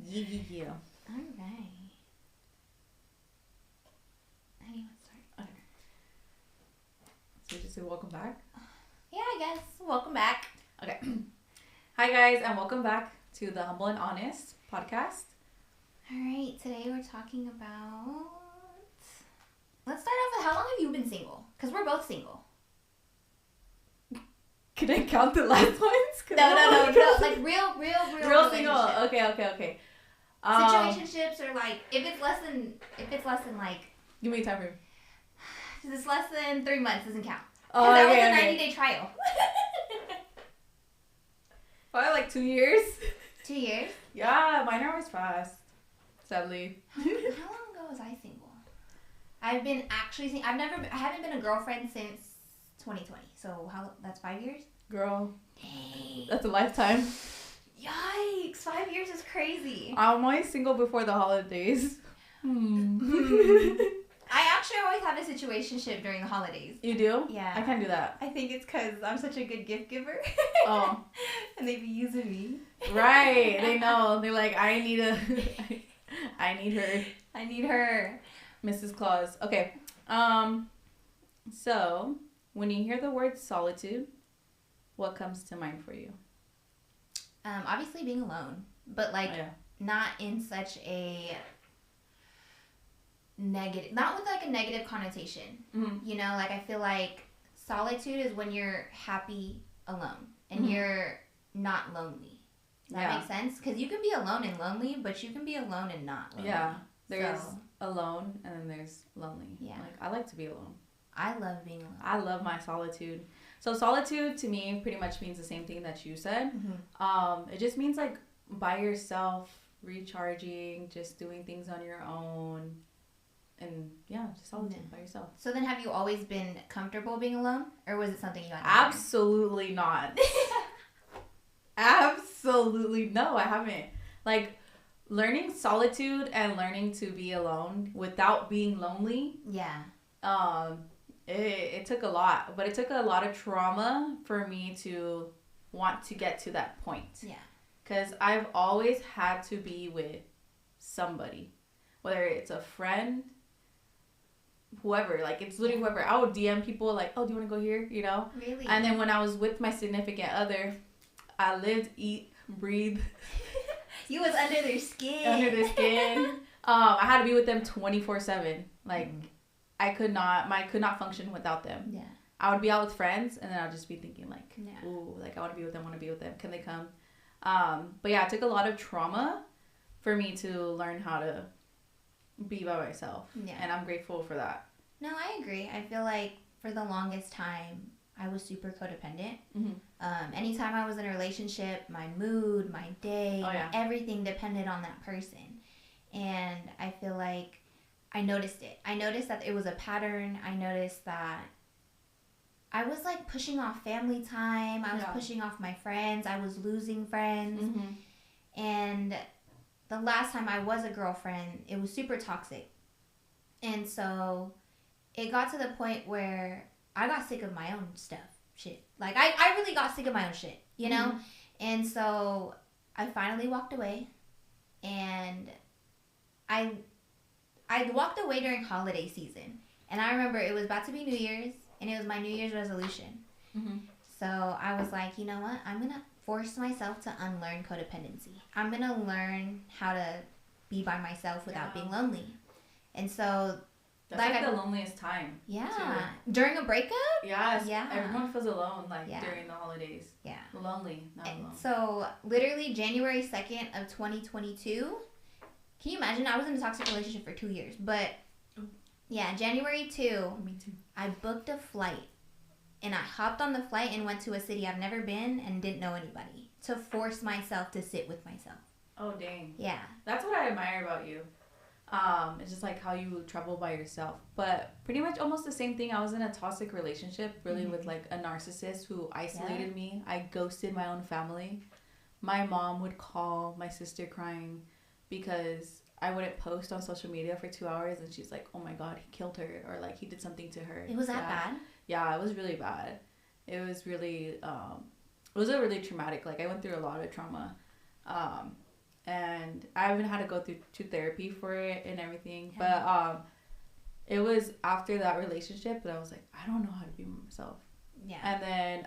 Yeah. All right. Anyone start? Okay. So just say welcome back. Yeah, I guess. Welcome back. Okay. Hi guys, and welcome back to the Humble and Honest podcast. All right. Today we're talking about. Let's start off with how long have you been single? Because we're both single. Can I count the last ones? No. Like real single. relationship. Okay. Situationships or like if it's less than like Give me a time frame. if it's less than 3 months doesn't count. Oh, That was okay, a okay. 90-day trial. Probably like 2 years. 2 years. Yeah, mine are always fast. Sadly. How long ago was I single? I've been actually single. I haven't been a girlfriend since 2020. So that's 5 years? Girl, Dang. that's a lifetime. Yikes. 5 years is crazy. I'm always single before the holidays. I actually always have a situationship during the holidays. You do? Yeah. I can't do that. I think it's because I'm such a good gift giver. Oh. And they be using me. Right. They know. They're like, I need her. I need her. Mrs. Claus. Okay. So when you hear the word solitude, what comes to mind for you? Obviously being alone. But like not in such a negative, not with like a negative connotation. Mm-hmm. You know, like I feel like solitude is when you're happy alone and you're not lonely. Does that make sense? Because you can be alone and lonely, but you can be alone and not lonely. Yeah. There's alone and then there's lonely. Yeah. Like, I like to be alone. I love being alone. I love my solitude. So solitude to me pretty much means the same thing that you said. Mm-hmm. It just means like by yourself, recharging, just doing things on your own. And yeah, just solitude by yourself. So then have you always been comfortable being alone? Or was it something you had to Absolutely not. Absolutely no, I haven't. Like learning solitude and learning to be alone without being lonely. Yeah. It took a lot, but it took a lot of trauma for me to want to get to that point. Yeah. Because I've always had to be with somebody, whether it's a friend, whoever. Like it's literally whoever. I would DM people like, "Oh, do you want to go here?" You know. Really. And then when I was with my significant other, I lived, eat, breathe. You was under their skin. I had to be with them 24/7. Like I could not function without them. Yeah. I would be out with friends and then I'd just be thinking like, ooh, like I want to be with them. Can they come? But yeah, it took a lot of trauma for me to learn how to be by myself. Yeah. And I'm grateful for that. No, I agree. I feel like for the longest time, I was super codependent. Mm-hmm. Anytime I was in a relationship, my mood, my day, everything depended on that person. And I feel like I noticed it. I noticed that it was a pattern. I noticed that I was like pushing off family time. I was pushing off my friends. I was losing friends. Mm-hmm. And the last time I was a girlfriend, it was super toxic. And so it got to the point where I got sick of my own shit. Like, I really got sick of my own shit, you know? Mm-hmm. And so I finally walked away. And I walked away during holiday season. And I remember it was about to be New Year's. And it was my New Year's resolution. Mm-hmm. So I was like, you know what? I'm going to force myself to unlearn codependency. I'm going to learn how to be by myself without being lonely. And so that's like the loneliest time. Yeah. Too. During a breakup? Yes. Yeah. Everyone feels alone during the holidays. Yeah. Lonely, not alone. So literally January 2nd of 2022. Can you imagine? I was in a toxic relationship for 2 years. But yeah, January 2. Me too. I booked a flight. And I hopped on the flight and went to a city I've never been and didn't know anybody. To force myself to sit with myself. Oh, dang. Yeah. That's what I admire about you. It's just like how you travel by yourself. But pretty much almost the same thing. I was in a toxic relationship, really, with like a narcissist who isolated me. I ghosted my own family. My mom would call my sister crying because I wouldn't post on social media for 2 hours. And she's like, oh my God, he killed her. Or like he did something to her. It was that bad? Yeah, it was really bad. It was really, it was a really traumatic, like I went through a lot of trauma. And I even had to go through to therapy for it and everything. Yeah. But it was after that relationship that I was like, I don't know how to be myself. Yeah. And then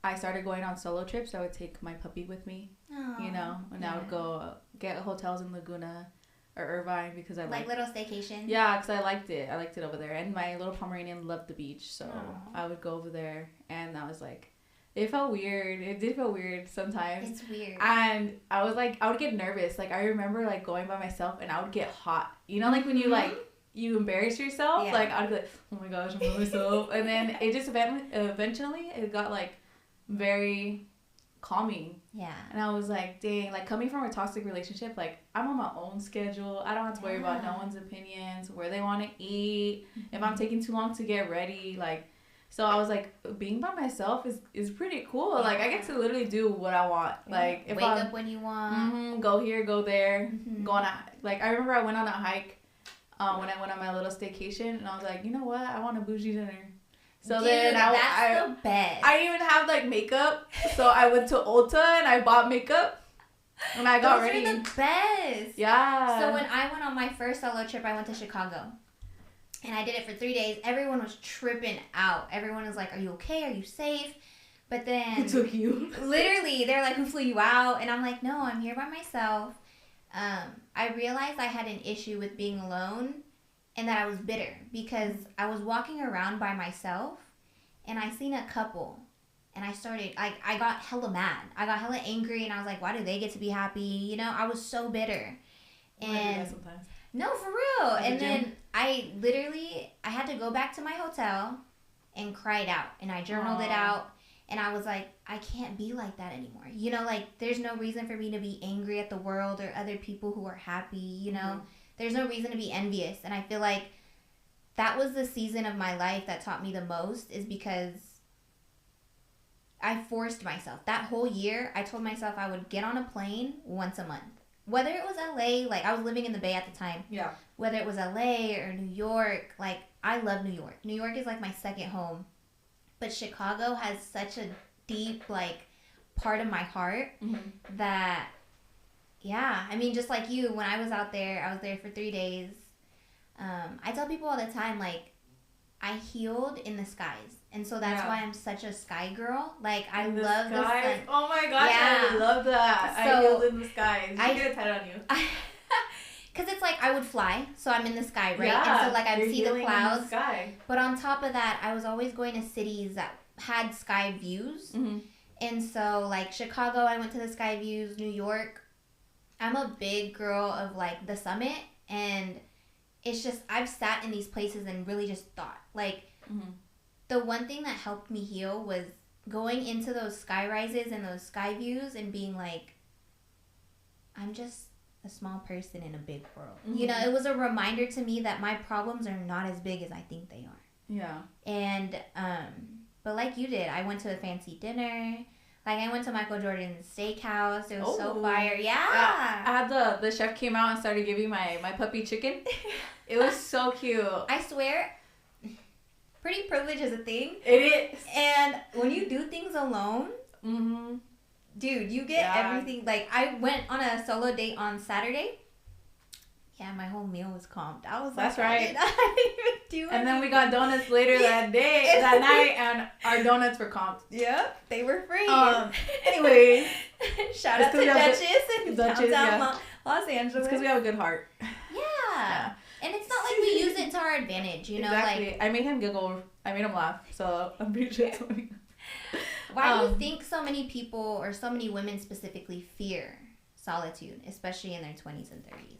I started going on solo trips. I would take my puppy with me, and I would go get hotels in Laguna or Irvine because I like little staycations. Yeah, because I liked it. I liked it over there, and my little Pomeranian loved the beach, so I would go over there, and I was like, it felt weird. It did feel weird sometimes. It's weird. And I was like, I would get nervous. Like I remember like going by myself, and I would get hot. You know, like when you like you embarrass yourself. Yeah. Like I'd be like, oh my gosh, I'm by myself, and then it just eventually it got like very calming. Yeah. And I was like, dang, like coming from a toxic relationship, like I'm on my own schedule. I don't have to worry about no one's opinions, where they want to eat, if I'm taking too long to get ready, like. So I was like, being by myself is pretty cool. Yeah. Like I get to literally do what I want. Yeah. Like if wake up when you want. Go here, go there, go on a like. I remember I went on a hike when I went on my little staycation, and I was like, you know what? I want a bougie dinner. So dude, then that's the best. I didn't even have like makeup, so I went to Ulta and I bought makeup, and I got ready. Those are the best. Yeah. So when I went on my first solo trip, I went to Chicago. And I did it for 3 days. Everyone was tripping out. Everyone was like, are you okay? Are you safe? But then... Who took you? Literally, they're like, who flew you out? And I'm like, no, I'm here by myself. I realized I had an issue with being alone and that I was bitter because I was walking around by myself and I seen a couple. And I started... I got hella mad. I got hella angry and I was like, why do they get to be happy? You know, I was so bitter. And... I do that sometimes. No, for real. And then I had to go back to my hotel and cry it out. And I journaled it out. And I was like, I can't be like that anymore. You know, like, there's no reason for me to be angry at the world or other people who are happy, you know. Mm-hmm. There's no reason to be envious. And I feel like that was the season of my life that taught me the most is because I forced myself. That whole year, I told myself I would get on a plane once a month. Whether it was LA, like I was living in the Bay at the time. Yeah. Whether it was LA or New York, like I love New York. New York is like my second home. But Chicago has such a deep, like, part of my heart that, yeah. I mean, just like you, when I was out there, I was there for 3 days. I tell people all the time, like, I healed in the skies. And so that's why I'm such a sky girl. Like, I love the sun. Oh my gosh, I love that. So, I healed in the skies. I get a tattoo on you. Because it's like I would fly, so I'm in the sky, right? Yeah, and so like I'd see the clouds. In the sky. But on top of that, I was always going to cities that had sky views. Mm-hmm. And so like Chicago, I went to the sky views. New York, I'm a big girl of like the summit. And it's just, I've sat in these places and really just thought. Like, the one thing that helped me heal was going into those sky rises and those sky views and being like, I'm just a small person in a big world. Mm-hmm. You know, it was a reminder to me that my problems are not as big as I think they are. Yeah. And, but like you did, I went to a fancy dinner. Like, I went to Michael Jordan's steakhouse. It was so fire. Yeah. I had the chef came out and started giving my puppy chicken. It was so cute. I swear, pretty privilege is a thing. It is. And when you do things alone, dude, you get everything. Like, I went on a solo date on Saturday. Yeah, my whole meal was comped. I was That's like, right. I didn't even do And then we got donuts later that night, and our donuts were comped. Yep, they were free. Anyways. Shout out to Duchess in downtown Los Angeles. It's because we have a good heart. Yeah. And it's not like we use it to our advantage, you know? Exactly. Like, I made him giggle. I made him laugh. So I'm pretty sure it's funny. Why do you think so many people, or so many women specifically, fear solitude, especially in their 20s and 30s?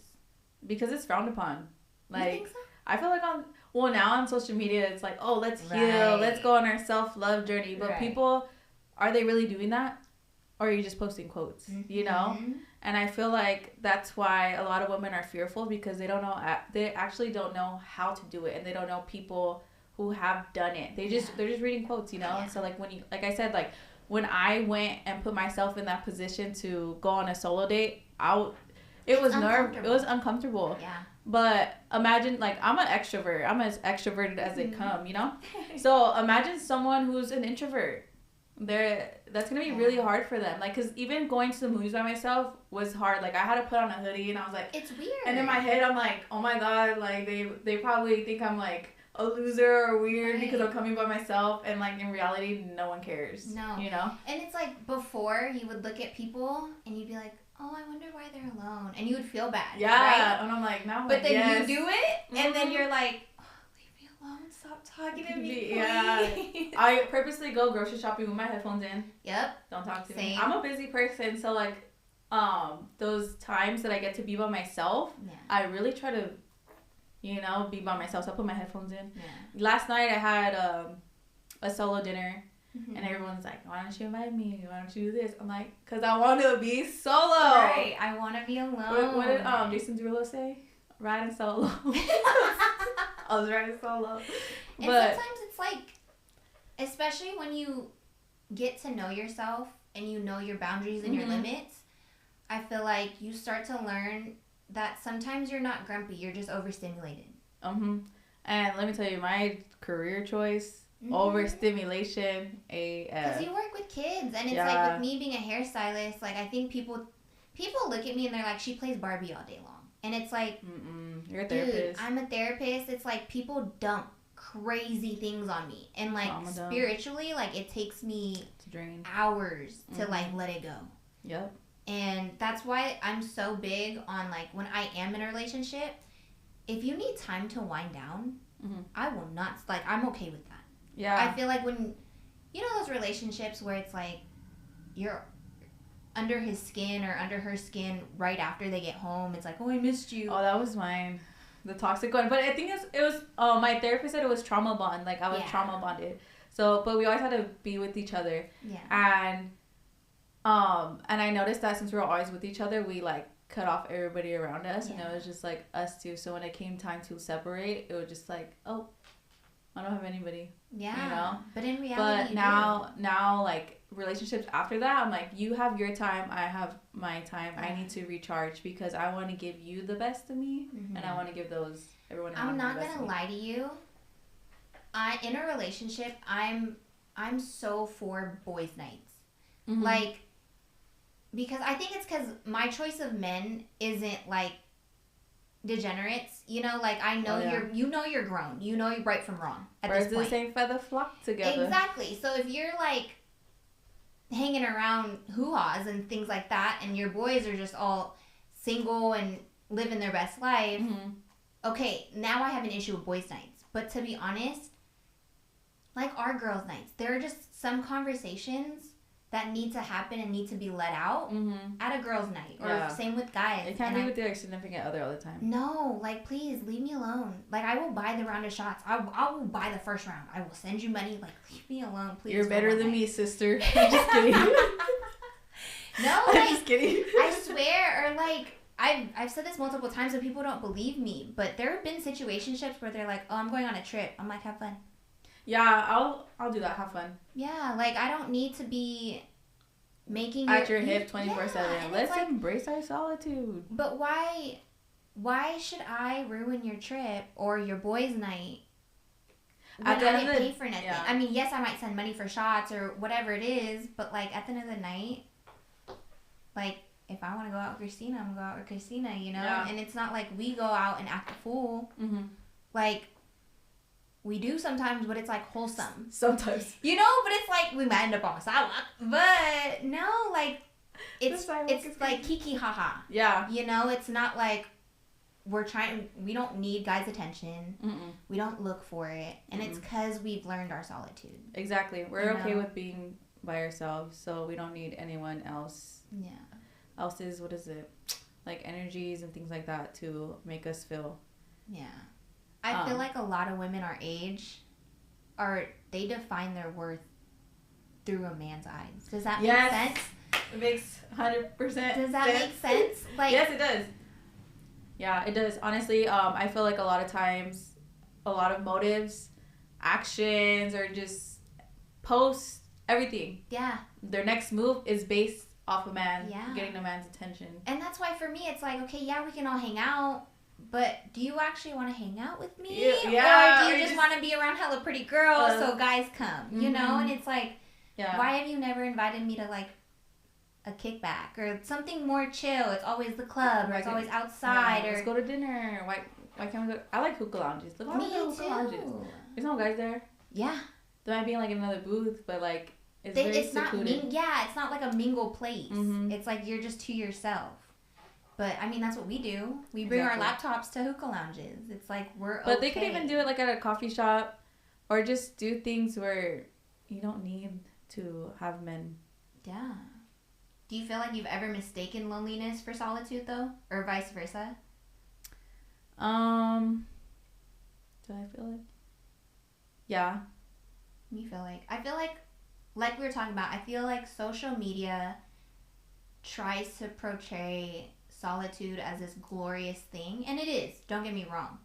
Because it's frowned upon. Like, you think so? I feel like now on social media, it's like, oh, let's heal. Let's go on our self-love journey. But people, are they really doing that? Or are you just posting quotes, you know? And I feel like that's why a lot of women are fearful, because they don't know, they actually don't know how to do it. And they don't know people who have done it. They're just reading quotes, you know? Yeah. So like like I said, like when I went and put myself in that position to go on a solo date, it was uncomfortable. Yeah. But imagine, like, I'm an extrovert. I'm as extroverted as they come, you know? So imagine someone who's an introvert. that's gonna be really hard for them. Like, cause even going to the movies by myself was hard. Like, I had to put on a hoodie, and I was like, it's weird. And in my head, I'm like, oh my god, like they probably think I'm like a loser or weird because I'm coming by myself, and like in reality, no one cares. No, you know. And it's like before you would look at people and you'd be like, oh, I wonder why they're alone, and you would feel bad. Yeah, right? And I'm like, now. But then you do it, and then you're like, alone, stop talking to me, please. Yeah. I purposely go grocery shopping with my headphones in. Yep. Don't talk to Same. me. I'm a busy person, so like those times that I get to be by myself, I really try to, be by myself. So I put my headphones in. Yeah. Last night I had a solo dinner. And everyone's like, why don't you invite me? Why don't you do this? I'm like, because I want to be solo. Right. I want to be alone. What did Jason Derulo say? Riding solo. I was riding solo. And sometimes it's like, especially when you get to know yourself and you know your boundaries and your limits, I feel like you start to learn that sometimes you're not grumpy. You're just overstimulated. And let me tell you, my career choice, overstimulation, AF. Because you work with kids. And it's like with me being a hairstylist, like I think people look at me and they're like, she plays Barbie all day long. And it's like, you're a therapist. Dude, I'm a therapist. It's like people dump crazy things on me. And like spiritually, like it takes me hours to like let it go. Yep. And that's why I'm so big on like when I am in a relationship, if you need time to wind down, I will not, like I'm okay with that. Yeah. I feel like when, those relationships where it's like you're under his skin or under her skin right after they get home, it's like, oh, I missed you. Oh, that was mine. The toxic one. But I think it was my therapist said it was trauma bond. Like I was trauma bonded. So, but we always had to be with each other. Yeah. And I noticed that since we were always with each other, we like cut off everybody around us, and it was just like us two. So when it came time to separate, it was just like, oh, I don't have anybody. Yeah. But in reality, now like relationships after that, I'm like, you have your time, I have my time. I need to recharge because I want to give you the best of me, and I want to give everyone. I'm not gonna lie to you. In a relationship, I'm so for boys' nights, like. Because I think it's because my choice of men isn't like degenerates, like I know you're grown, you're right from wrong at this point. Birds of the same feather flock together. Exactly. So if you're like hanging around hoo-haws and things like that, and your boys are just all single and living their best life, okay, now I have an issue with boys' nights. But to be honest, like our girls' nights, there are just some conversations that need to happen and need to be let out at a girls' night. Or same with guys. It can't be with their significant other all the time. No, like please leave me alone. Like I will buy the round of shots. I will buy the first round. I will send you money. Like leave me alone, please. You're better than me, sister. I'm just kidding. No, I'm just kidding. I swear, or like I've said this multiple times and people don't believe me, but there have been situationships where they're like, oh, I'm going on a trip. I'm like, have fun. Yeah, I'll do that. Have fun. Yeah, like I don't need to be making at your hip 24/7. Let's like, embrace our solitude. But why should I ruin your trip or your boys' night when I didn't pay for nothing? Yeah. I mean, yes, I might send money for shots or whatever it is, but like at the end of the night, like if I want to go out with Christina, I'm gonna go out with Christina, Yeah. And it's not like we go out and act a fool. Like. We do sometimes, but it's like wholesome. Sometimes. But it's like we might end up on a sidewalk. But no, like it's like kiki haha. Yeah. It's not like we don't need guys' attention. We don't look for it. And it's because we've learned our solitude. Exactly. We're okay with being by ourselves, so we don't need anyone else. Yeah. Else's, what is it? Like energies and things like that to make us feel. Yeah. I feel like a lot of women our age they define their worth through a man's eyes. Does that make sense? It makes 100% Does that make sense? Like yes, it does. Yeah, it does. Honestly, I feel like a lot of times, a lot of motives, actions, or just posts, everything. Yeah. Their next move is based off a man, getting a man's attention. And that's why for me, it's like, okay, yeah, we can all hang out. But do you actually want to hang out with me? Yeah. Or do you just want to be around hella pretty girls so guys come? And it's like... Yeah. Why have you never invited me to like a kickback or something more chill? It's always the club or it's always outside or let's go to dinner. Why can't we go? I like hookah lounges. Look, me too. Hookah lounges. There's no guys there. Yeah. There might be like another booth, but like it's secluded. It's not like a mingle place. Mm-hmm. It's like you're just to yourself. But I mean, that's what we do. We bring our laptops to hookah lounges. It's like But they could even do it like at a coffee shop, or just do things where you don't need to have men. Yeah. Do you feel like you've ever mistaken loneliness for solitude though, or vice versa? Do I feel like? Yeah. I feel like we were talking about, I feel like social media tries to portray solitude as this glorious thing, and it is, don't get me wrong,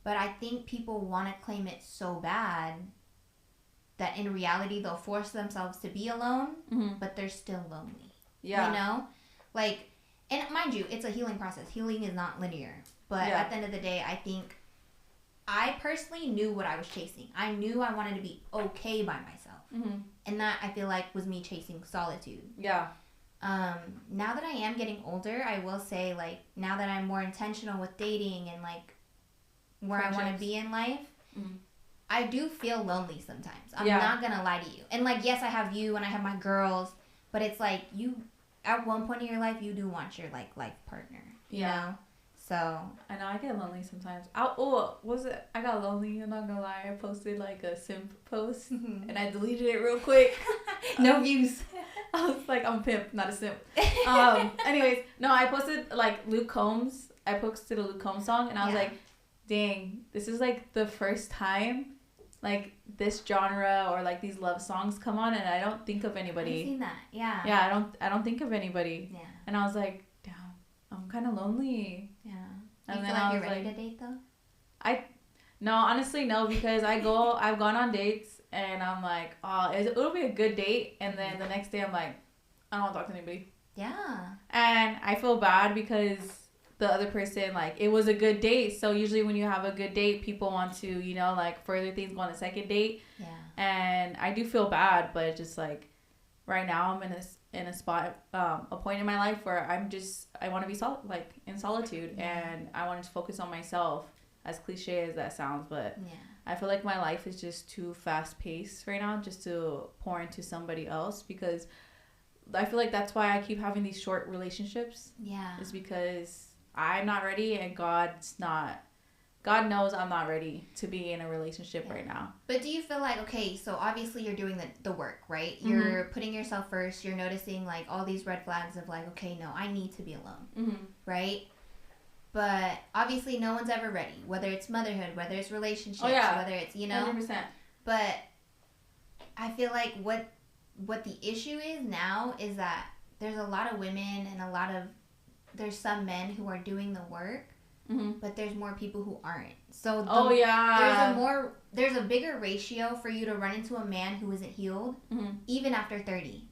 but I think people want to claim it so bad that in reality they'll force themselves to be alone, but they're still lonely. Yeah. You know? Like, and mind you, it's a healing process. Healing is not linear, but at the end of the day, I think I personally knew what I was chasing. I knew I wanted to be okay by myself, and that I feel like was me chasing solitude. Yeah. Now that I am getting older, I will say, like, now that I'm more intentional with dating and, like, where I want to be in life, I do feel lonely sometimes. I'm not going to lie to you. And, like, yes, I have you and I have my girls, but it's like you, at one point in your life, you do want your, like, life partner, you know? So. I know, I get lonely sometimes. I got lonely, I'm not going to lie. I posted, like, a simp post, and I deleted it real quick. No views. I was like, I'm a pimp, not a simp. Anyways, no, I posted like Luke Combs. I posted a Luke Combs song, and I was like, dang, this is like the first time like this genre or like these love songs come on, and I don't think of anybody. I've seen that, yeah. Yeah, I don't think of anybody. Yeah. And I was like, damn, I'm kind of lonely. Yeah. And you feel like you're ready to date though? No, honestly, no, because I've gone on dates. And I'm like, oh, it'll be a good date. And then the next day I'm like, I don't want to talk to anybody. Yeah. And I feel bad because the other person, like, it was a good date. So usually when you have a good date, people want to, you know, like, further things, go on a second date. Yeah. And I do feel bad, but it's just like, right now I'm in a spot, a point in my life where I want to be in solitude. And I want to focus on myself, as cliche as that sounds, but I feel like my life is just too fast paced right now just to pour into somebody else, because I feel like that's why I keep having these short relationships. Yeah. Is because I'm not ready, and God knows I'm not ready to be in a relationship right now. But do you feel like, okay, so obviously you're doing the work, right? You're putting yourself first. You're noticing like all these red flags of like, okay, no, I need to be alone. Right? But obviously no one's ever ready, whether it's motherhood, whether it's relationships, whether it's, you know. 100%. But I feel like what the issue is now is that there's a lot of women and there's some men who are doing the work, but there's more people who aren't. So there's a bigger ratio for you to run into a man who isn't healed, even after 30,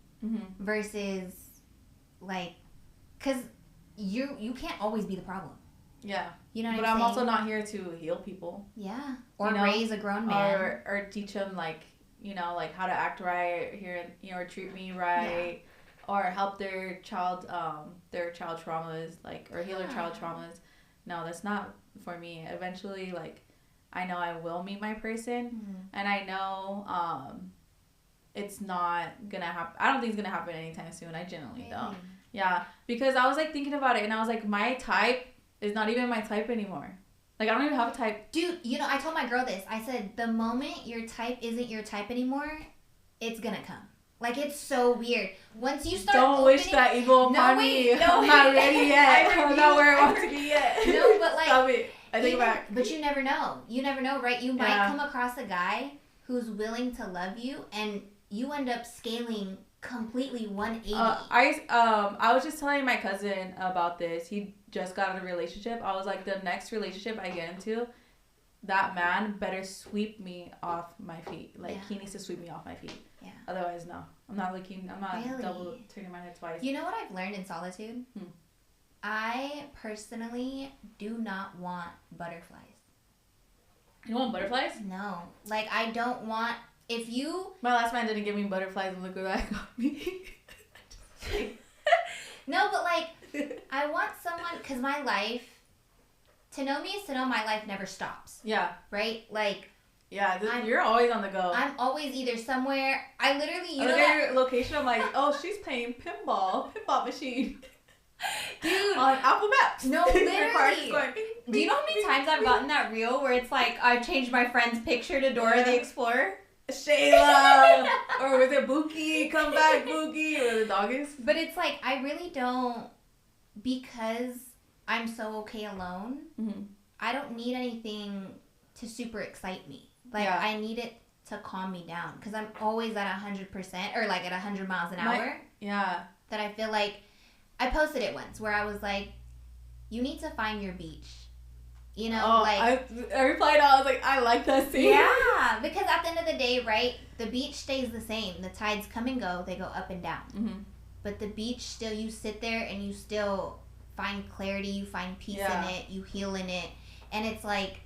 versus like, because you can't always be the problem. Yeah. You know what but I'm I'm saying? Also not here to heal people. Yeah. Or raise a grown man. Or teach them, like, you know, like how to act right here, you know, or treat me right. Yeah. Or help their child traumas, like, or heal their child traumas. No, that's not for me. Eventually, like, I know I will meet my person, and I know it's not gonna happen. I don't think it's gonna happen anytime soon. I genuinely don't. Yeah, because I was like thinking about it, and I was like, my type is not even my type anymore. Like, I don't even have a type. Dude, you know, I told my girl this. I said, the moment your type isn't your type anymore, it's gonna come. Like, it's so weird. Once you start Don't wish that evil upon me. I'm not ready yet. I'm not where I want to be yet. No, but like... Stop it. I take it back. But you never know. You never know, right? You might come across a guy who's willing to love you, and you end up scaling completely 180. I was just telling my cousin about this. He just got in a relationship. I was like, the next relationship I get into, that man better sweep me off my feet. Like, he needs to sweep me off my feet. Yeah. Otherwise, no. I'm not double turning my head twice. You know what I've learned in solitude? I personally do not want butterflies. You want butterflies? No. Like, I don't want if you... My last man didn't give me butterflies and look what that got me. No, but like, I want someone, because my life, to know me is to know my life never stops. Yeah. Right? Like... Yeah, you're always on the go. I'm always either somewhere. I literally, you know that your location. I'm like, oh, she's playing pinball machine. Dude, on Apple Maps. No, literally. Do you know how many times I've gotten that reel where it's like I've changed my friend's picture to Dora the Explorer? Shayla, or was it Bookie? Come back, Bookie, or the dog is. But it's like I really don't, because I'm so okay alone. Mm-hmm. I don't need anything to super excite me. Like, I need it to calm me down. Because I'm always at 100%, or like at 100 miles an hour. Yeah. That I feel like, I posted it once where I was like, you need to find your beach. You know, I replied, I was like, I like that scene. Yeah, because at the end of the day, right, the beach stays the same. The tides come and go. They go up and down. Mm-hmm. But the beach, still, you sit there and you still find clarity. You find peace in it. You heal in it. And it's like,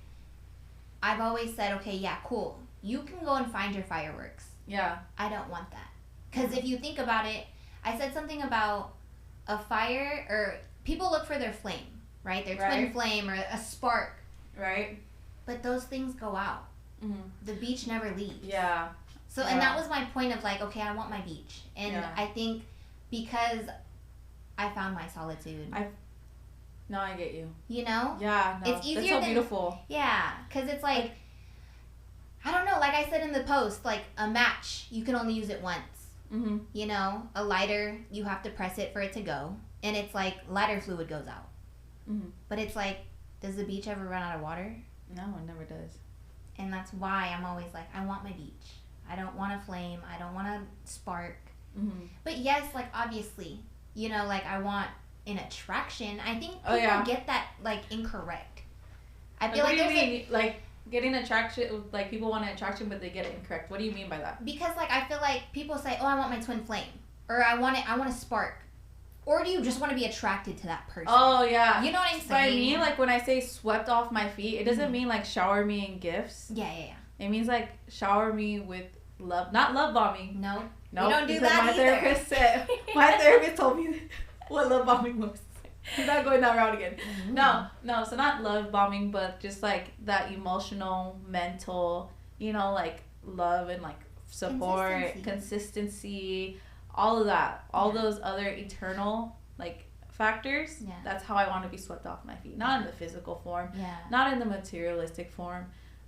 I've always said, okay, yeah, cool. You can go and find your fireworks. Yeah. I don't want that. Because if you think about it, I said something about a fire, or people look for their flame, right? Their twin flame or a spark. Right. But those things go out. Mm-hmm. The beach never leaves. Yeah. So, and that was my point of like, okay, I want my beach. And I think because I found my solitude. No, I get you. You know? Yeah, no. It's easier That's so beautiful. Yeah, because it's like, I don't know, like I said in the post, like a match, you can only use it once. Mm-hmm. You know? A lighter, you have to press it for it to go. And it's like, lighter fluid goes out. Mm-hmm. But it's like, does the beach ever run out of water? No, it never does. And that's why I'm always like, I want my beach. I don't want a flame. I don't want a spark. Mm-hmm. But yes, like, obviously, you know, like, I want an attraction. I think people get that, like, incorrect. I feel like what do you mean? Like, getting attraction, like, people want an attraction, but they get it incorrect. What do you mean by that? Because, like, I feel like people say, oh, I want my twin flame. Or I want a spark. Or do you just want to be attracted to that person? Oh, yeah. You know what I'm saying? By me, like, when I say swept off my feet, it doesn't mean, like, shower me in gifts. Yeah. It means, like, shower me with love. Not love bombing. No. No. We don't do that either. My therapist told me what love bombing was. He's not going that route again. Mm-hmm. No. So not love bombing, but just, like, that emotional, mental, you know, like, love and, like, support, consistency, all of that. All those other eternal, like, factors. Yeah. That's how I want to be swept off my feet. Not in the physical form. Yeah. Not in the materialistic form.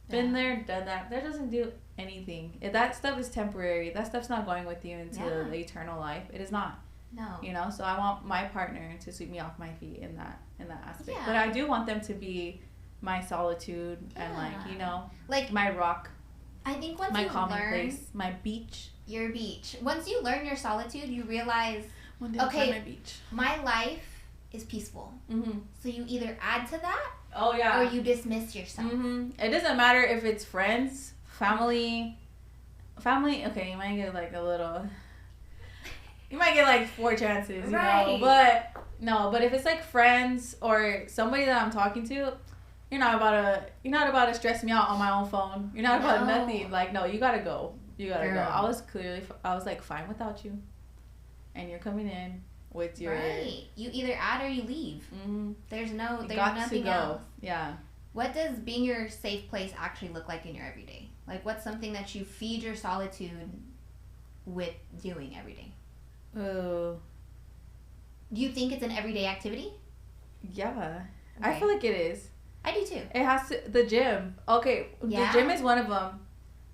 Been there, done that. That doesn't do anything. If that stuff is temporary. That stuff's not going with you into the eternal life. It is not. No. You know, so I want my partner to sweep me off my feet in that aspect. Yeah. But I do want them to be my solitude and, like, you know, like my rock. I think once my you calming learn place, my beach. Your beach. Once you learn your solitude, you realize, one day I'll find my beach. My life is peaceful. Mm-hmm. So you either add to that. Oh, yeah. Or you dismiss yourself. Mm-hmm. It doesn't matter if it's friends, family. Okay, you might get like a little. You might get like 4 chances, you know. But if it's like friends or somebody that I'm talking to, you're not about to stress me out on my own phone. You're not about nothing. Like, no, you gotta go. You gotta go. I was like fine without you, and you're coming in with your You either add or you leave. Mm-hmm. There's nothing else. Yeah. What does being your safe place actually look like in your everyday? Like, what's something that you feed your solitude with doing every day? Oh. Do you think it's an everyday activity? Yeah. Okay. I feel like it is. I do too. It has to. The gym. Okay. Yeah. The gym is one of them.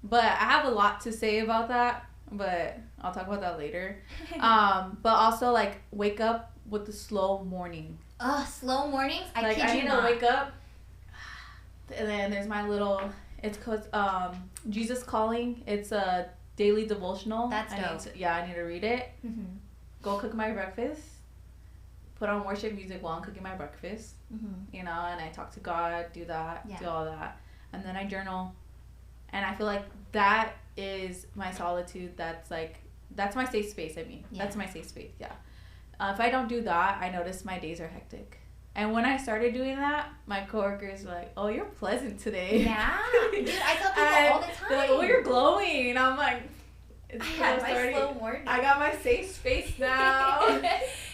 But I have a lot to say about that. But I'll talk about that later. But also, like, wake up with the slow morning. Slow mornings? I need to wake up. And then there's my little... It's called Jesus Calling. It's a daily devotional. That's dope. I need to read it. Mm-hmm. Go cook my breakfast. Put on worship music while I'm cooking my breakfast. Mm-hmm. You know, and I talk to God, do that, do all that. And then I journal. And I feel like that is my solitude. That's my safe space, I mean. Yeah. That's my safe space, yeah. If I don't do that, I notice my days are hectic. And when I started doing that, my coworkers were like, "Oh, you're pleasant today." Yeah, dude, I tell people all the time. They're like, "Oh, you're glowing," and I'm like, "It's I had my slow morning. I got my safe space now."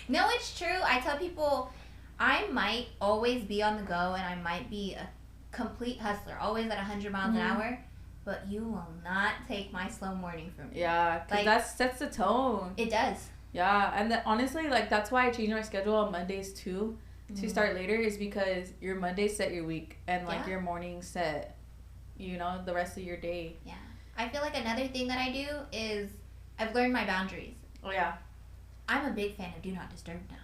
No, it's true. I tell people, I might always be on the go, and I might be a complete hustler, always at 100 miles an hour. But you will not take my slow morning from me. Yeah, because that sets the tone. It does. Yeah, and honestly, like that's why I changed my schedule on Mondays too. To start later is because your Mondays set your week and like your mornings set, the rest of your day. Yeah. I feel like another thing that I do is I've learned my boundaries. Oh yeah. I'm a big fan of Do Not Disturb now.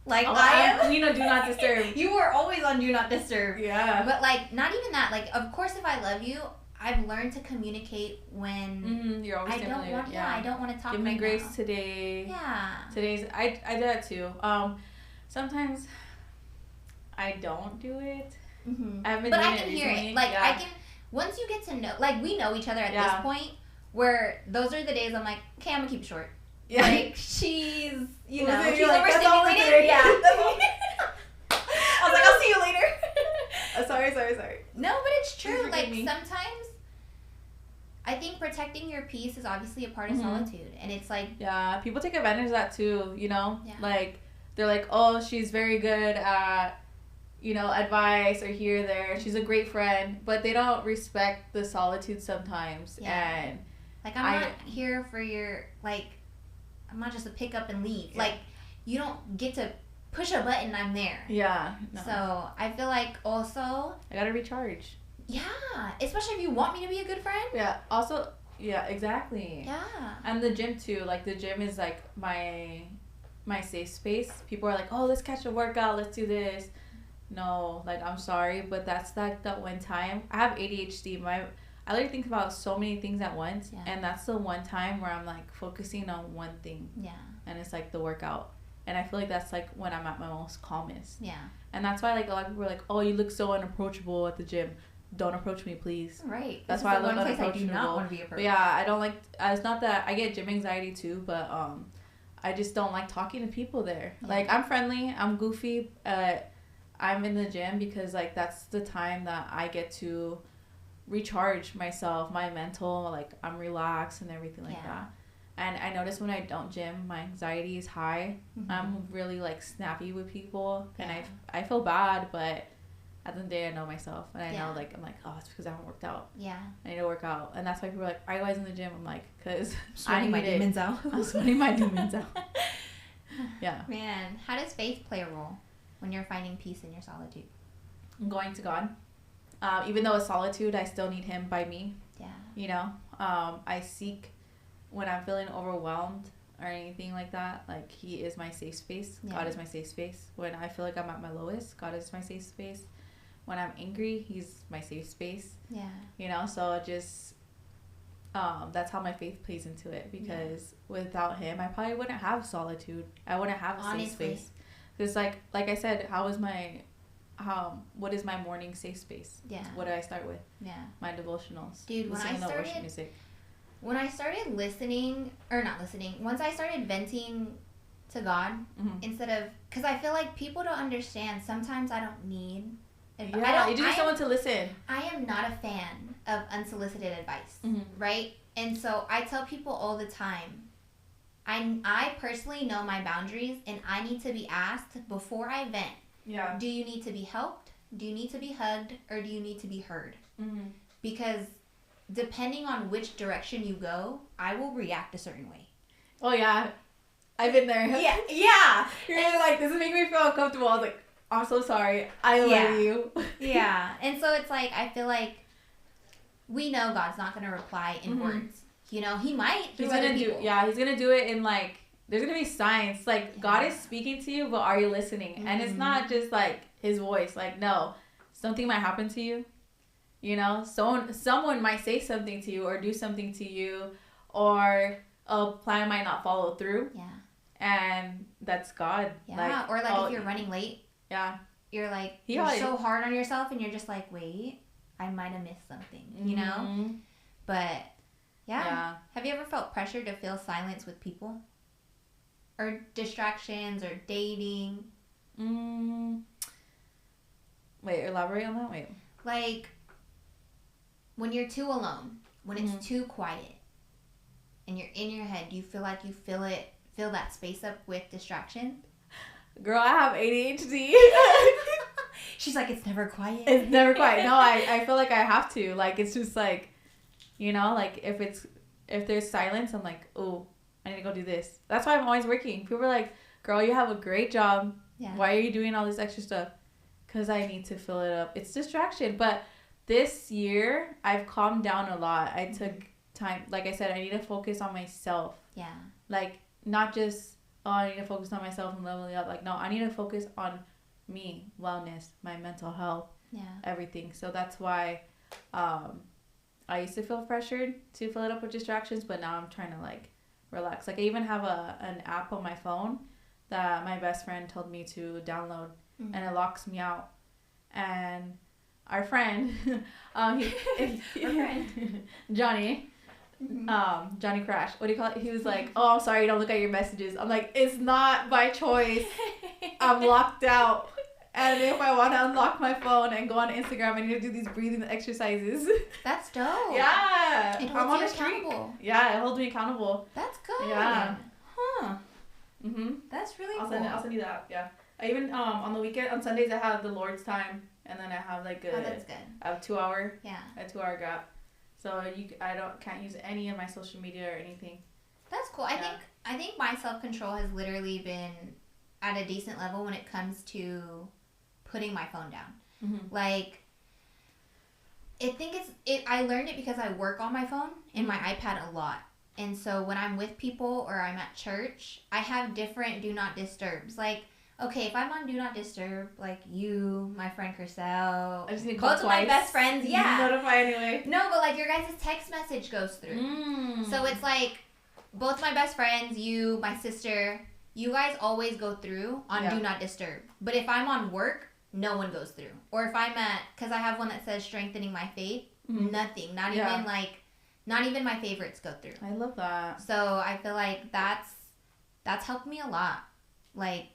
Like I am Do Not Disturb. You were always on Do Not Disturb. Yeah. But like not even that. Like of course if I love you, I've learned to communicate when you're always stimulated. I don't want to talk. Give me grace today. Yeah. Today's I do that too. Sometimes I don't do it. But I can hear it. Like I can. Once you get to know, like we know each other at this point, where those are the days I'm like, okay, I'm gonna keep it short. Yeah. Like she's, she's overstimulated. Yeah. I was like, I'll see you later. Sorry. No, but it's true. Like sometimes, I think protecting your peace is obviously a part of solitude, and it's like people take advantage of that too. Like they're like, oh, she's very good at advice or here or there. She's a great friend, but they don't respect the solitude sometimes. Yeah. And like I'm not here for your I'm not just a pick up and leave. Yeah. Like you don't get to push a button. I'm there. Yeah. No. So I feel like also I gotta recharge. Yeah, especially if you want me to be a good friend. Yeah. Also, yeah, exactly. Yeah. And the gym too. Like the gym is like my safe space. People are like, oh, let's catch a workout. Let's do this. No, like I'm sorry, but that's that one time. I have ADHD. I like think about so many things at once, and that's the one time where I'm like focusing on one thing. Yeah. And it's like the workout, and I feel like that's like when I'm at my most calmest. Yeah. And that's why like a lot of people are like, oh, you look so unapproachable at the gym. Don't approach me, please. Right. That's why I look unapproachable. I do not want to be approached. But yeah, I don't like. It's not that I get gym anxiety too, but I just don't like talking to people there. Yeah. Like I'm friendly, I'm goofy. I'm in the gym because like that's the time that I get to recharge myself, my mental, like I'm relaxed and everything like that. And I notice when I don't gym, my anxiety is high. I'm really like snappy with people, and I feel bad, but at the end of the day I know myself, and I know like I'm like, oh, it's because I haven't worked out. Yeah. I need to work out, and that's why people are like, are you guys in the gym? I'm like, because sweating my demons out. I'm sweating my demons out. Yeah. Man, how does faith play a role when you're finding peace in your solitude? I'm going to God. Even though it's solitude, I still need Him by me. Yeah. I seek when I'm feeling overwhelmed or anything like that. Like He is my safe space. Yeah. God is my safe space. When I feel like I'm at my lowest, God is my safe space. When I'm angry, He's my safe space. Yeah. So just that's how my faith plays into it, because without Him, I probably wouldn't have solitude. I wouldn't have a safe space. Because like I said, what is my morning safe space? Yeah. What do I start with? Yeah. My devotionals. Dude, once I started venting to God, instead of, because I feel like people don't understand. Sometimes I don't need advice. Yeah, you just need someone to listen. I am not a fan of unsolicited advice, right? And so I tell people all the time, I personally know my boundaries, and I need to be asked before I vent. Yeah. Do you need to be helped? Do you need to be hugged? Or do you need to be heard? Because depending on which direction you go, I will react a certain way. Oh, yeah. I've been there. Yeah. You're like, this is making me feel uncomfortable. I was like, I'm so sorry. I love you. Yeah. And so it's like, I feel like we know God's not going to reply in words. He might. He's going to do, He's going to do it in like, there's going to be signs. Like, God is speaking to you, but are you listening? And it's not just like His voice. Like, no, something might happen to you. Someone might say something to you or do something to you, or a plan might not follow through. Yeah. And that's God. Yeah. Or if you're running late. Yeah. You're like, you're so hard on yourself, and you're just like, wait, I might have missed something, But, yeah. Have you ever felt pressure to fill silence with people? Or distractions or dating? Elaborate on that. Wait. Like when you're too alone, when it's too quiet, and you're in your head, do you feel like you fill that space up with distraction? Girl, I have ADHD. She's like, it's never quiet. It's never quiet. No, I feel like I have to. Like, it's just like, you know, like if there's silence, I'm like, oh, I need to go do this. That's why I'm always working. People are like, girl, you have a great job. Yeah. Why are you doing all this extra stuff? Because I need to fill it up. It's distraction. But this year, I've calmed down a lot. I took time. Like I said, I need to focus on myself. Yeah. Like, not just, oh, I need to focus on myself and leveling up. Like, no, I need to focus on me, wellness, my mental health, everything. So that's why I used to feel pressured to fill it up with distractions, but now I'm trying to, like, relax. Like, I even have an app on my phone that my best friend told me to download, and it locks me out. And our friend, Johnny, Johnny Crash, what do you call it? He was like, oh, I'm sorry, don't look at your messages. I'm like, it's not by choice. I'm locked out. And if I want to unlock my phone and go on Instagram, I need to do these breathing exercises. That's dope. Yeah. It holds you accountable. Yeah, it holds me accountable. That's good. Yeah. Huh. That's really cool. I'll send you that. Yeah. I even on the weekend, on Sundays, I have the Lord's time, and then I have like that's good. I have a 2-hour gap. So can't use any of my social media or anything. That's cool. I think my self-control has literally been at a decent level when it comes to putting my phone down. Like, I learned it because I work on my phone and my iPad a lot. And so when I'm with people or I'm at church, I have different do not disturbs. Like, okay, if I'm on do not disturb, like you, my friend Chriselle, both of my best friends, notify anyway. No, but like your guys' text message goes through. So it's like both my best friends, you, my sister, you guys always go through on do not disturb. But if I'm on work, no one goes through. Or if I'm because I have one that says strengthening my faith, nothing, not even my favorites go through. I love that. So I feel like that's helped me a lot. Like,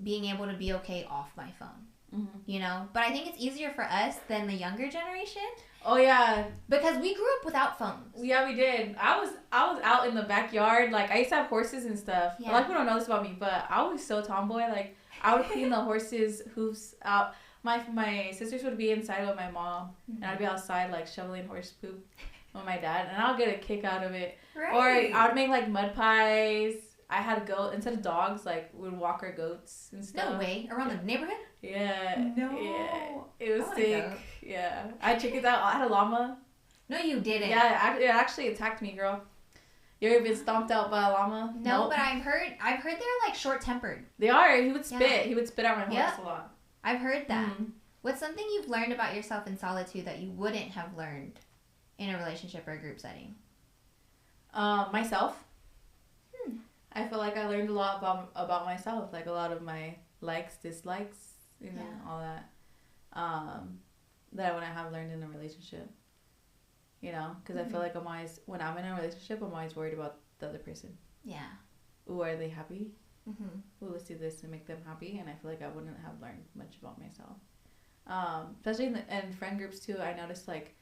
being able to be okay off my phone, you know? But I think it's easier for us than the younger generation. Oh, yeah. Because we grew up without phones. Yeah, we did. I was out in the backyard. Like, I used to have horses and stuff. Yeah. A lot of people don't know this about me, but I was so tomboy. Like, I would clean the horses' hoofs out. My sisters would be inside with my mom, and I'd be outside, like, shoveling horse poop with my dad, and I'll get a kick out of it. Right. Or I would make, like, mud pies. I had a goat. Instead of dogs, like, we'd walk our goats and stuff. No way. Around the neighborhood? Yeah. No. Yeah. It was sick. Yeah. I had chickens out. I had a llama. No, you didn't. Yeah, it actually attacked me, girl. You ever been stomped out by a llama? No, but I've heard they're, like, short-tempered. They are. He would spit. Yeah. He would spit out my horse a lot. I've heard that. What's something you've learned about yourself in solitude that you wouldn't have learned in a relationship or a group setting? Myself. I feel like I learned a lot about myself, like a lot of my likes, dislikes, you know, all that, that I wouldn't have learned in a relationship, you know, because I feel like when I'm in a relationship, I'm always worried about the other person. Yeah. Ooh, are they happy? Ooh, let's do this and make them happy, and I feel like I wouldn't have learned much about myself. Especially in friend groups too, I noticed like,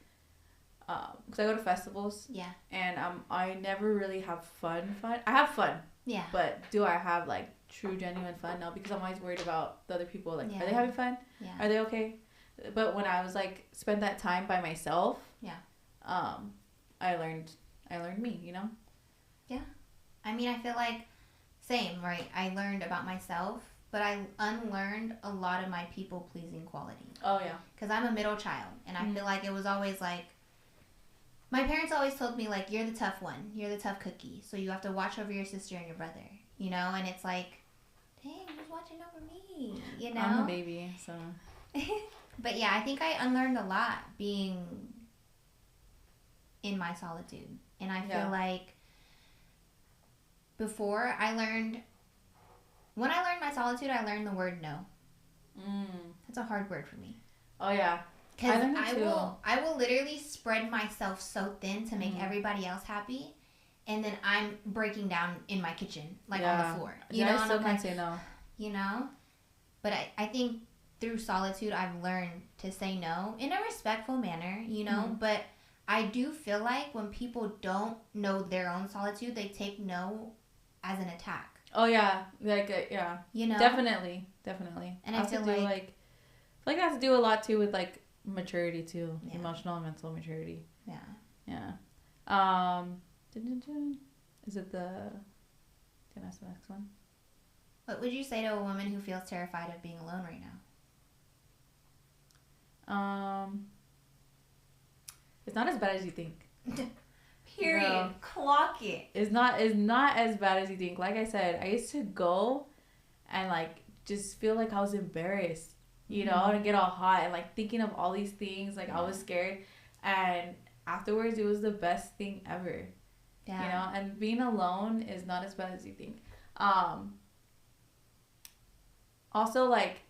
because I go to festivals. Yeah. And I never really have fun. I have fun. Yeah. But do I have like true, genuine fun? No, because I'm always worried about the other people. Like, are they having fun? Yeah. Are they okay? But when I was like spent that time by myself. Yeah. I learned me. You know. Yeah. I mean, I feel like same, right? I learned about myself, but I unlearned a lot of my people pleasing qualities. Oh yeah. Because I'm a middle child, and I feel like it was always like. My parents always told me, like, you're the tough one. You're the tough cookie. So you have to watch over your sister and your brother, you know? And it's like, dang, who's watching over me, you know? I'm a baby, so. But, yeah, I think I unlearned a lot being in my solitude. And I feel like when I learned my solitude, I learned the word no. That's a hard word for me. Oh, yeah. Because I will literally spread myself so thin to make everybody else happy, and then I'm breaking down in my kitchen, like on the floor. You know, I still can't say no. You know, but I think through solitude, I've learned to say no in a respectful manner, you know, but I do feel like when people don't know their own solitude, they take no as an attack. Oh, yeah. Like, yeah. You know? Definitely. And I feel like that has to do a lot, too, with, like, maturity, too. Yeah. Emotional and mental maturity. Yeah. Yeah. Is it the... Can I ask the next one? What would you say to a woman who feels terrified of being alone right now? It's not as bad as you think. Period. No. Clock it. It's not as bad as you think. Like I said, I used to go and like just feel like I was embarrassed, you know, and get all hot and like thinking of all these things. Like I was scared, and afterwards it was the best thing ever. Yeah. You know, and being alone is not as bad as you think. Also, like,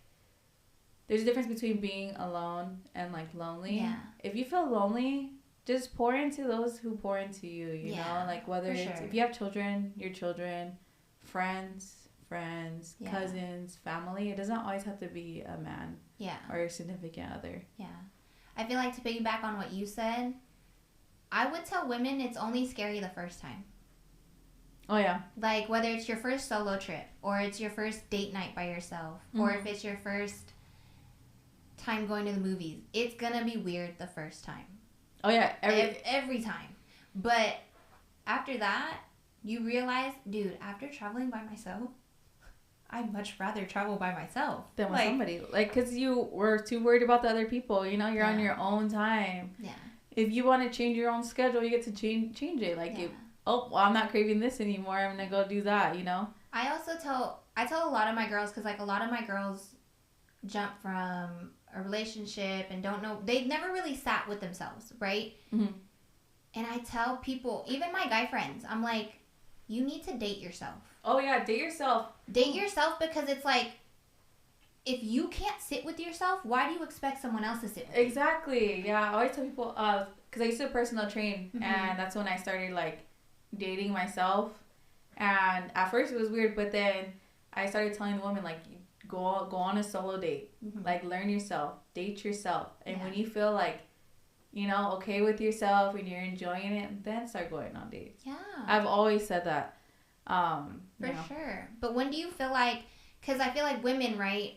there's a difference between being alone and like lonely. Yeah. If you feel lonely, just pour into those who pour into you, you know? Like, whether it's, if you have children, your children, friends, cousins, family. It doesn't always have to be a man. Yeah. Or your significant other. Yeah. I feel like to piggyback on what you said, I would tell women it's only scary the first time. Oh, yeah. Like, whether it's your first solo trip, or it's your first date night by yourself, or if it's your first time going to the movies, it's gonna be weird the first time. Oh, yeah. Every time. But after that, you realize, dude, after traveling by myself, I'd much rather travel by myself. Than with somebody. Like, because you were too worried about the other people. You know, you're on your own time. Yeah. If you want to change your own schedule, you get to change it. Like, I'm not craving this anymore. I'm going to go do that, you know? I also tell a lot of my girls, because, like, a lot of my girls jump from a relationship and don't know, they've never really sat with themselves, right? Mm-hmm. And I tell people, even my guy friends, I'm like, you need to date yourself. Oh, yeah, date yourself. Date yourself, because it's like, if you can't sit with yourself, why do you expect someone else to sit with you? Exactly. Yeah, I always tell people, because I used to personal train, and that's when I started, like, dating myself. And at first it was weird, but then I started telling the women, like, go on a solo date. Like, learn yourself. Date yourself. And when you feel, like, you know, okay with yourself and you're enjoying it, then start going on dates. Yeah. I've always said that. For sure. But when do you feel like, because I feel like women, right?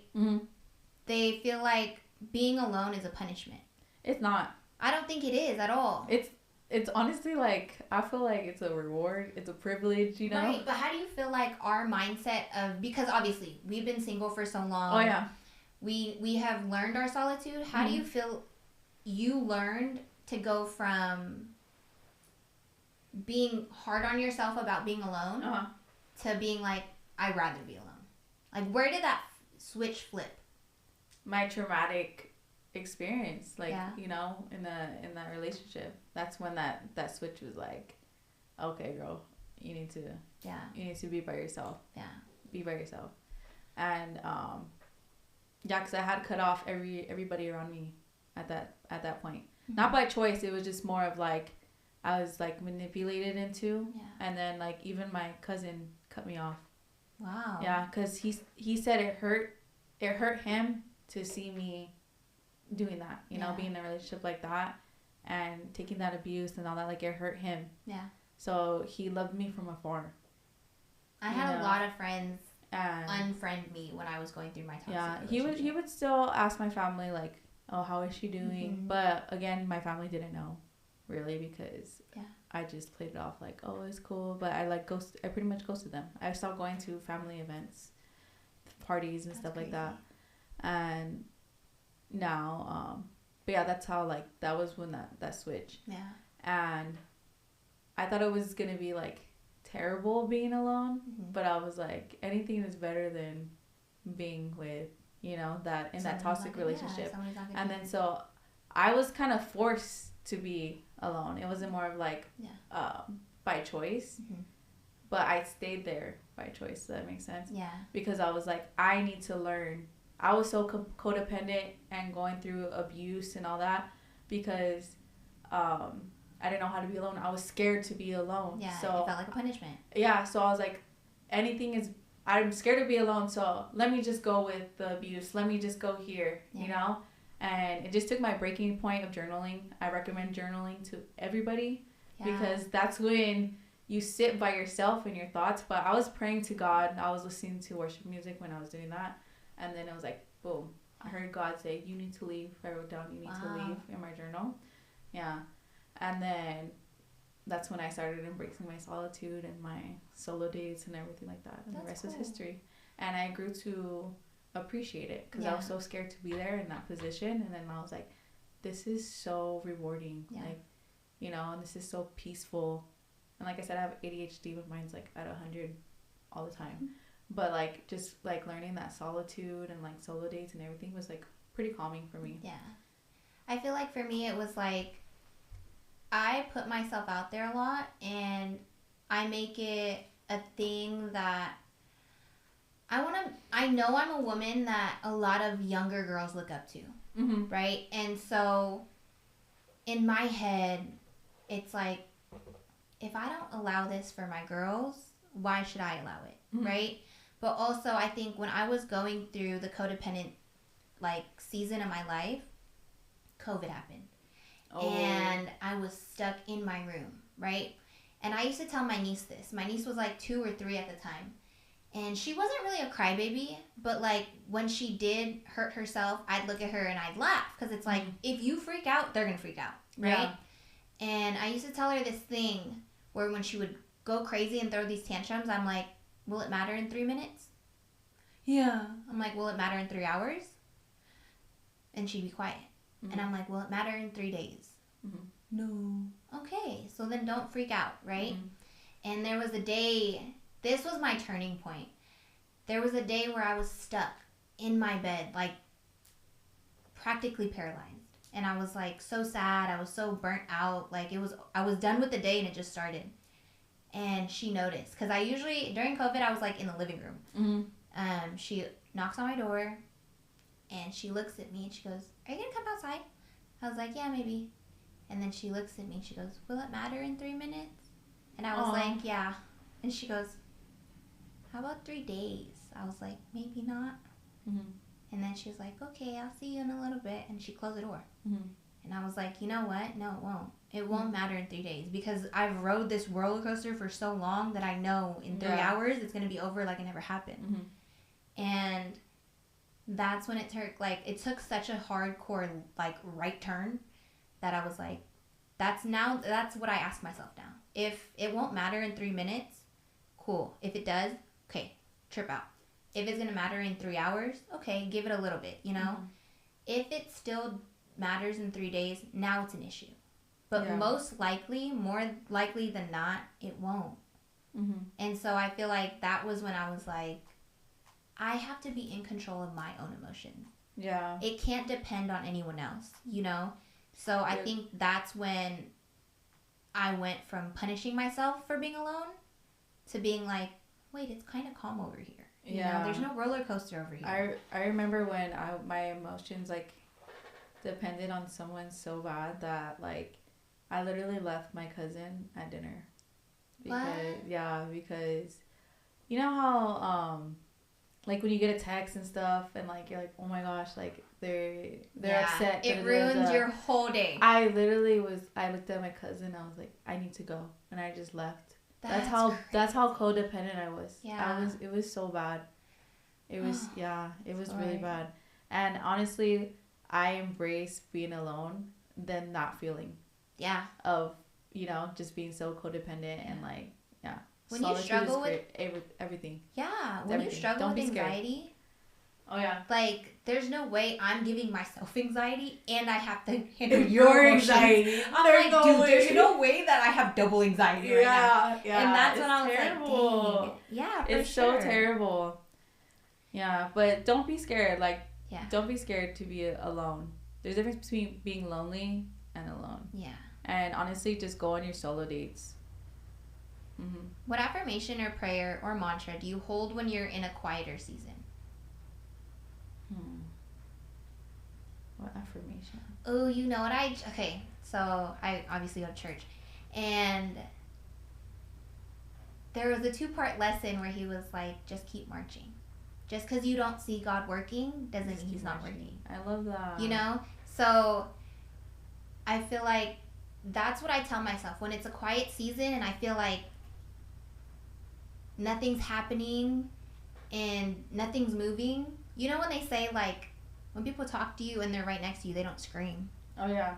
They feel like being alone is a punishment. It's not. I don't think it is at all. It's honestly like, I feel like it's a reward. It's a privilege, you know? Right, but how do you feel like our mindset of, because obviously we've been single for so long. Oh, yeah. We have learned our solitude. How do you feel you learned to go from being hard on yourself about being alone to being like, I'd rather be alone? Like, where did that switch flip? My traumatic experience, like, you know, in that relationship. That's when that switch was like, okay, girl, you need to be by yourself. Yeah. Be by yourself. And because I had cut off everybody around me at that point. Not by choice. It was just more of like, I was like manipulated into. Yeah. And then like even my cousin cut me off. Wow. Yeah, because he said it hurt him to see me doing that, you know, being in a relationship like that and taking that abuse and all that. Like, it hurt him. Yeah. So he loved me from afar. I had a lot of friends unfriend me when I was going through my toxic relationship. He would still ask my family, like, oh, how is she doing? But again, my family didn't know, really, because I just played it off like, oh, it's cool. But I pretty much ghosted them. I stopped going to family events, parties and stuff crazy. Like that. And now, but yeah, that's how, like, that was when that switch. Yeah. And I thought it was gonna be like terrible being alone, but I was like, anything is better than being with, you know, that toxic relationship. And then so I was kind of forced to be alone. It wasn't more of like by choice, but I stayed there by choice. Does that make sense? Yeah. Because I was like, I need to learn. I was so codependent and going through abuse and all that because I didn't know how to be alone. I was scared to be alone. Yeah, so it felt like a punishment. Yeah, so I was like, anything is I'm scared to be alone, so let me just go with the abuse. Let me just go here, you know? And it just took my breaking point of journaling. I recommend journaling to everybody because that's when you sit by yourself and your thoughts. But I was praying to God. I was listening to worship music when I was doing that. And then it was like, boom. I heard God say, you need to leave. I wrote down, you need to leave in my journal. Yeah. And then that's when I started embracing my solitude and my solo dates and everything like that. And the rest is history. And I grew to appreciate it because I was so scared to be there in that position. And then I was like, this is so rewarding. Like, you know, and this is so peaceful. And like I said, I have ADHD, but mine's like at 100 all the time. But like just like learning that solitude and like solo dates and everything was like pretty calming for me. Yeah. I feel like for me it was like I put myself out there a lot and I make it a thing that I know I'm a woman that a lot of younger girls look up to. Mm-hmm. Right? And so in my head, it's like, if I don't allow this for my girls, why should I allow it? Mm-hmm. Right? But also I think when I was going through the codependent like season of my life, COVID happened. Oh. And I was stuck in my room, right? And I used to tell my niece this. My niece was like 2 or 3 at the time. And she wasn't really a crybaby, but like when she did hurt herself, I'd look at her and I'd laugh. Because it's like, if you freak out, they're going to freak out, right? Yeah. And I used to tell her this thing where when she would go crazy and throw these tantrums, I'm like, will it matter in 3 minutes? Yeah. I'm like, will it matter in 3 hours? And she'd be quiet. Mm-hmm. And I'm like, will it matter in 3 days? Mm-hmm. No. Okay, so then don't freak out, right? Mm-hmm. And there was a day, this was my turning point. There was a day where I was stuck in my bed, like practically paralyzed. And I was like so sad. I was so burnt out. Like I was done with the day and it just started. And she noticed. Because I usually, during COVID, I was like in the living room. Mm-hmm. She knocks on my door and she looks at me and she goes, are you going to come outside? I was like, yeah, maybe. And then she looks at me and she goes, will it matter in 3 minutes? And I was like, yeah. And she goes, how about 3 days? I was like, maybe not. Mm-hmm. And then she was like, okay, I'll see you in a little bit. And she closed the door. Mm-hmm. And I was like, you know what? No, it won't. It won't matter in 3 days because I've rode this roller coaster for so long that I know in 3 hours it's going to be over like it never happened. Mm-hmm. And that's when it took such a hardcore like right turn that I was like, that's what I ask myself now. If it won't matter in 3 minutes, cool. If it does, okay, trip out. If it's going to matter in 3 hours, okay, give it a little bit, you know? Mm-hmm. If it still matters in 3 days, now it's an issue. But most likely, more likely than not, it won't. Mm-hmm. And so I feel like that was when I was like, I have to be in control of my own emotions. Yeah. It can't depend on anyone else, you know? So I think that's when I went from punishing myself for being alone to being like, wait, it's kind of calm over here. You know, there's no roller coaster over here. I remember when my emotions like depended on someone so bad that like I literally left my cousin at dinner. Because you know how like when you get a text and stuff and like you're like, oh my gosh, like they're upset. It ruins your whole day. I looked at my cousin, I was like, I need to go, and I just left. That's how codependent I was. Yeah. It was so bad. It was it was really bad. And honestly, I embrace being alone than not feeling. Yeah. Of, you know, just being so codependent and like, when you struggle with everything. Yeah. When you struggle with anxiety. Oh yeah. Like there's no way I'm giving myself anxiety and I have to handle your anxiety. I'm like, dude, there's no way that I have double anxiety right now. Yeah. And that's when I was like, dang. Yeah, it's so terrible. Yeah, but don't be scared. Like, don't be scared to be alone. There's a difference between being lonely and alone. Yeah. And honestly, just go on your solo dates. Mm-hmm. What affirmation or prayer or mantra do you hold when you're in a quieter season? What affirmation? Oh, you know what so I obviously go to church, and there was a 2-part lesson where he was like, just keep marching. Just because you don't see God working doesn't mean he's not working. I love that. You know? So I feel like that's what I tell myself when it's a quiet season and I feel like nothing's happening and nothing's moving. You know when they say, like, when people talk to you and they're right next to you, they don't scream. Oh, yeah.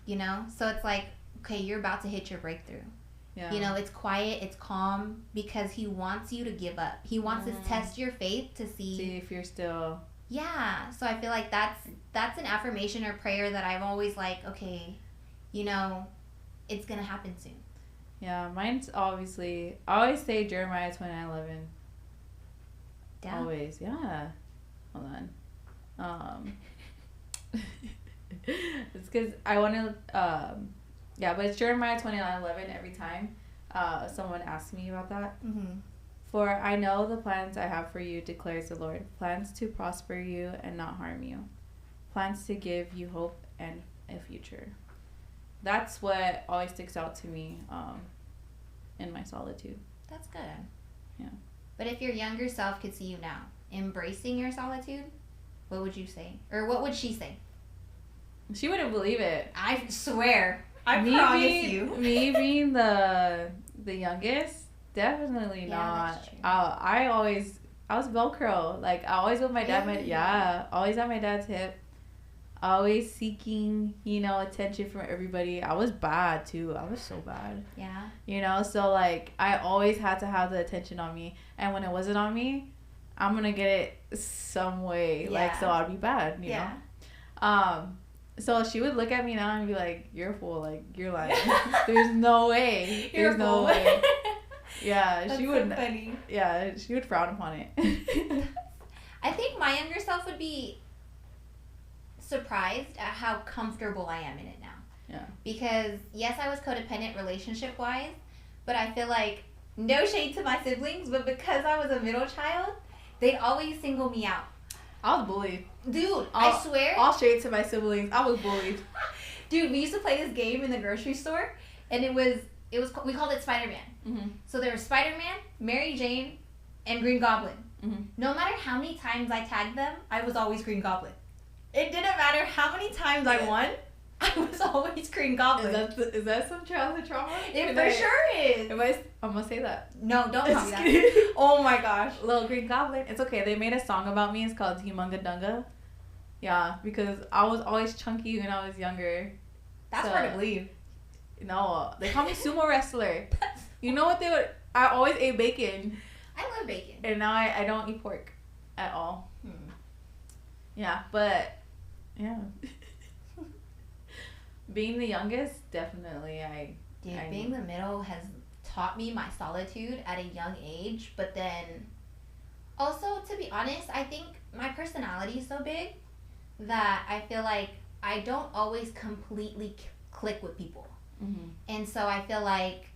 You know? So it's like, okay, you're about to hit your breakthrough. Yeah. You know, it's quiet, it's calm, because he wants you to give up. He wants to test your faith to see if you're still... Yeah. So I feel like that's an affirmation or prayer that I've always like, okay, you know, it's going to happen soon. Yeah, mine's obviously... I always say Jeremiah 29:11. Yeah. Always, yeah. Hold on. It's because I want to... yeah, but it's Jeremiah 29:11 every time someone asks me about that. Mm-hmm. For I know the plans I have for you, declares the Lord. Plans to prosper you and not harm you. Plans to give you hope and a future. That's what always sticks out to me in my solitude. That's good. Yeah. But if your younger self could see you now, embracing your solitude, what would you say? Or what would she say? She wouldn't believe it. I swear. I promise you. Me being the youngest, definitely not. That's true. I was Velcro. Like, I always with my dad. Always at my dad's hip. Always seeking, you know, attention from everybody. I was bad too. I was so bad. Yeah. You know, so like I always had to have the attention on me, and when it wasn't on me, I'm gonna get it some way. Yeah. Like, so I'd be bad. You know. So she would look at me now and be like, "You're a fool. Like, you're lying. There's no way. There's no way." Yeah, That's she would. So funny. Yeah, she would frown upon it. I think my younger self would be surprised at how comfortable I am in it now. Yeah. Because yes, I was codependent relationship wise, but I feel like, no shade to my siblings, but because I was a middle child, they'd always single me out. I was bullied. Dude, I swear. All shade to my siblings. I was bullied. Dude, we used to play this game in the grocery store, and it was we called it Spider-Man. Mm-hmm. So there was Spider-Man, Mary Jane, and Green Goblin. Mm-hmm. No matter how many times I tagged them, I was always Green Goblin. It didn't matter how many times I won, I was always Green Goblin. Is that some childhood trauma? It for sure is. I'm gonna say that. No, don't tell me that. Oh my gosh. Little Green Goblin. It's okay. They made a song about me. It's called Humunga Dunga. Yeah, because I was always chunky when I was younger. That's hard to believe. No, they call me sumo wrestler. You know what they would... I always ate bacon. I love bacon. And now I don't eat pork at all. Yeah, but... Yeah. Being the youngest, definitely being the middle has taught me my solitude at a young age, but then also, to be honest, I think my personality is so big that I feel like I don't always completely click with people. Mm-hmm. And so I feel like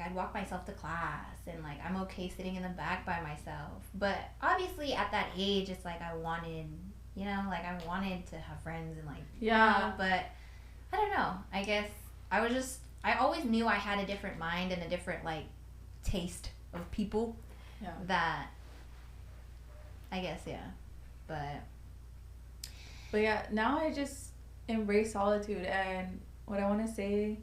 I'd walk myself to class and like I'm okay sitting in the back by myself. But obviously at that age, it's like I wanted to have friends and like, yeah. But I don't know. I guess I always knew I had a different mind and a different like taste of people. Yeah. That I guess, yeah. But yeah, now I just embrace solitude. And what I want to say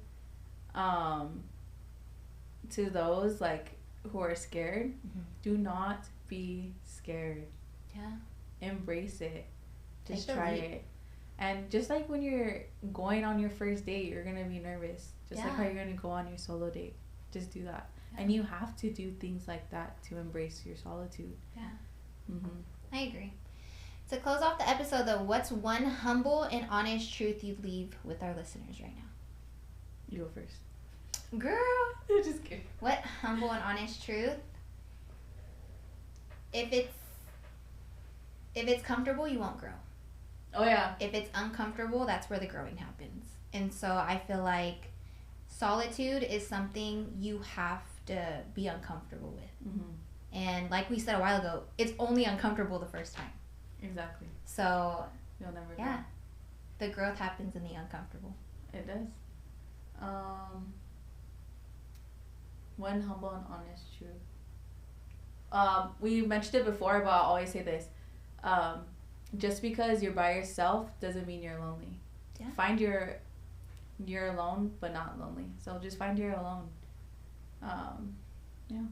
to those like who are scared, do not be scared. Yeah. Embrace it. Just try it. And just like when you're going on your first date, you're gonna be nervous. Just like how you're gonna go on your solo date. Just do that. Yeah. And you have to do things like that to embrace your solitude. Yeah. I agree. To close off the episode though, what's one humble and honest truth you'd leave with our listeners right now? You go first. Girl. Just kidding. What humble and honest truth? If it's comfortable, you won't grow. Oh, yeah. If it's uncomfortable, that's where the growing happens. And so I feel like solitude is something you have to be uncomfortable with. Mm-hmm. And like we said a while ago, it's only uncomfortable the first time. Exactly. So, you'll never grow. The growth happens in the uncomfortable. It does. One humble and honest truth. We mentioned it before, but I'll always say this. Just because you're by yourself doesn't mean you're lonely. Yeah. Find you're alone, but not lonely. So just find you're alone. Yeah.